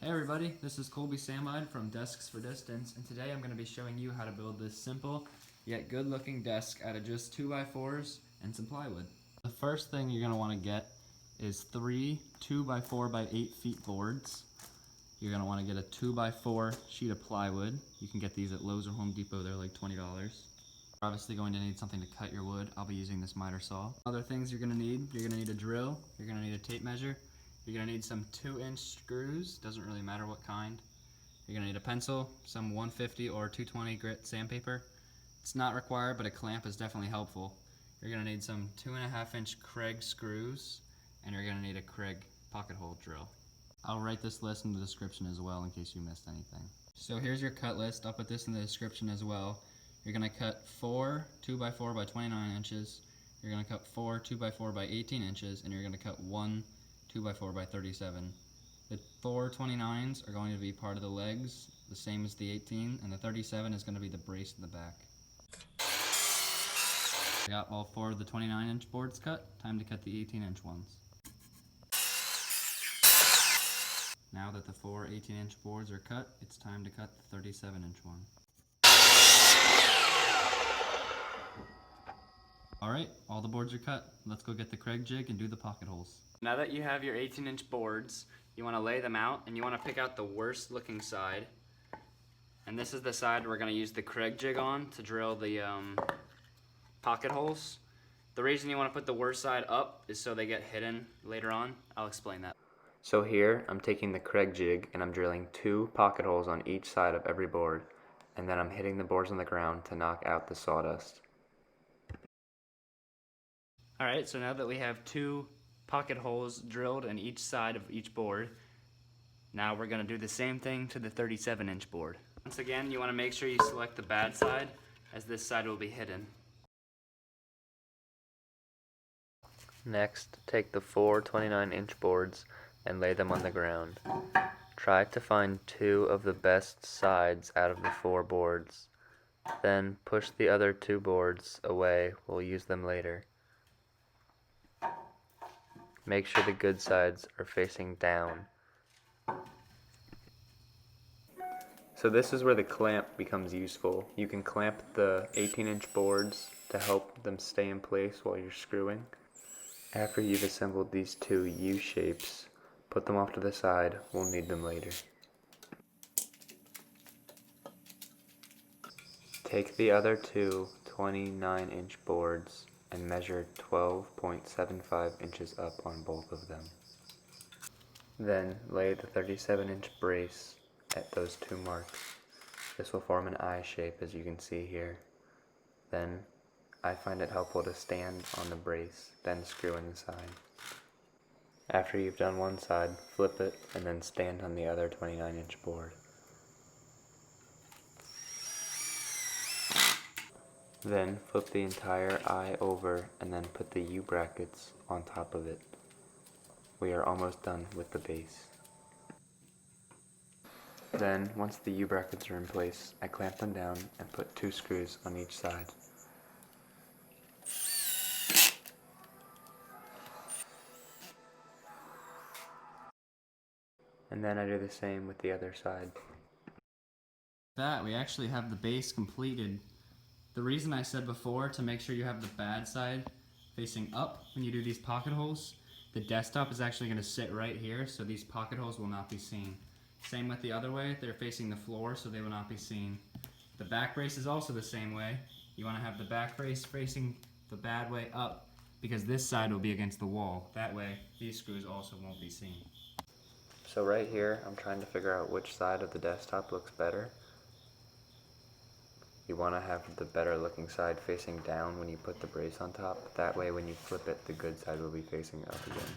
Hey everybody, this is Colby Samide from Desks for Distance, and today I'm going to be showing you how to build this simple yet good looking desk out of just 2x4s and some plywood. The first thing you're going to want to get is 3 2x4 by 8 feet boards. You're going to want to get a 2x4 sheet of plywood. You can get these at Lowe's or Home Depot, they're like $20. You're obviously going to need something to cut your wood. I'll be using this miter saw. Other things you're going to need a drill, you're going to need a tape measure, you're going to need some 2-inch screws, doesn't really matter what kind. You're going to need a pencil, some 150 or 220 grit sandpaper. It's not required, but a clamp is definitely helpful. You're going to need some 2.5-inch Kreg screws, and you're going to need a Kreg pocket hole drill. I'll write this list in the description as well in case you missed anything. So here's your cut list. I'll put this in the description as well. You're going to cut 4 2x4 by 29 inches. You're going to cut 4 2x4 by 18 inches, and you're going to cut 1 2x4 by 37. The 4 29s are going to be part of the legs, the same as the 18, and the 37 is going to be the brace in the back. I got all 4 of the 29-inch boards cut. Time to cut the 18-inch ones. Now that the 4 18-inch boards are cut, it's time to cut the 37-inch one. Alright, all the boards are cut. Let's go get the Kreg jig and do the pocket holes. Now that you have your 18-inch boards, you want to lay them out and you want to pick out the worst looking side. And this is the side we're going to use the Kreg jig on to drill the pocket holes. The reason you want to put the worst side up is so they get hidden later on. I'll explain that. So here I'm taking the Kreg jig and I'm drilling 2 pocket holes on each side of every board, and then I'm hitting the boards on the ground to knock out the sawdust. Alright, so now that we have 2 pocket holes drilled in each side of each board, now we're going to do the same thing to the 37-inch board. Once again, you want to make sure you select the bad side, as this side will be hidden. Next, take the 4 29-inch boards and lay them on the ground. Try to find 2 of the best sides out of the 4 boards. Then push the other 2 boards away, we'll use them later. Make sure the good sides are facing down. So this is where the clamp becomes useful. You can clamp the 18-inch boards to help them stay in place while you're screwing. After you've assembled these 2 U shapes, put them off to the side, we'll need them later. Take the other 2 29-inch boards and measure 12.75 inches up on both of them. Then lay the 37-inch brace at those 2 marks. This will form an I shape, as you can see here. Then I find it helpful to stand on the brace, then screw in the side. After you've done one side, flip it and then stand on the other 29-inch board. Then flip the entire I over and then put the U brackets on top of it. We are almost done with the base. Then, once the U brackets are in place, I clamp them down and put 2 screws on each side. And then I do the same with the other side. We actually have the base completed. The reason I said before to make sure you have the bad side facing up when you do these pocket holes, the desktop is actually going to sit right here, so these pocket holes will not be seen. Same with the other way, they're facing the floor, so they will not be seen. The back brace is also the same way. You want to have the back brace facing the bad way up, because this side will be against the wall. That way, these screws also won't be seen. So right here, I'm trying to figure out which side of the desktop looks better. You want to have the better looking side facing down when you put the brace on top. That way when you flip it, the good side will be facing up again.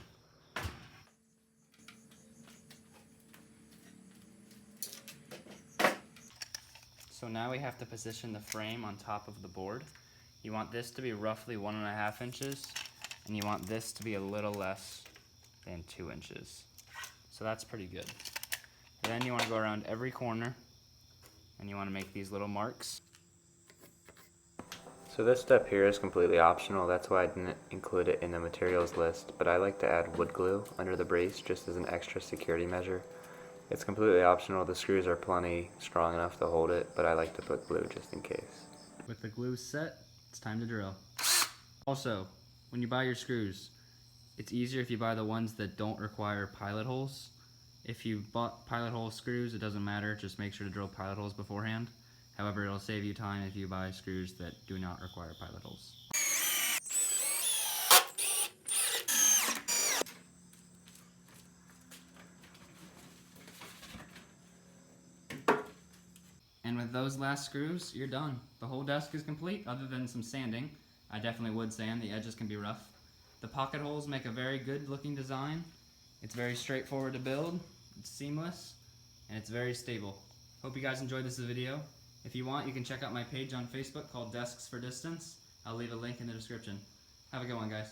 So now we have to position the frame on top of the board. You want this to be roughly 1.5 inches, and you want this to be a little less than 2 inches. So that's pretty good. Then you want to go around every corner, and you want to make these little marks. So this step here is completely optional, that's why I didn't include it in the materials list, but I like to add wood glue under the brace just as an extra security measure. It's completely optional. The screws are plenty strong enough to hold it, but I like to put glue just in case. With the glue set, it's time to drill. Also, when you buy your screws, it's easier if you buy the ones that don't require pilot holes. If you bought pilot hole screws, it doesn't matter, just make sure to drill pilot holes beforehand. However, it'll save you time if you buy screws that do not require pilot holes. And with those last screws, you're done. The whole desk is complete, other than some sanding. I definitely would sand, the edges can be rough. The pocket holes make a very good looking design. It's very straightforward to build, it's seamless, and it's very stable. Hope you guys enjoyed this video. If you want, you can check out my page on Facebook called Desks for Distance. I'll leave a link in the description. Have a good one, guys.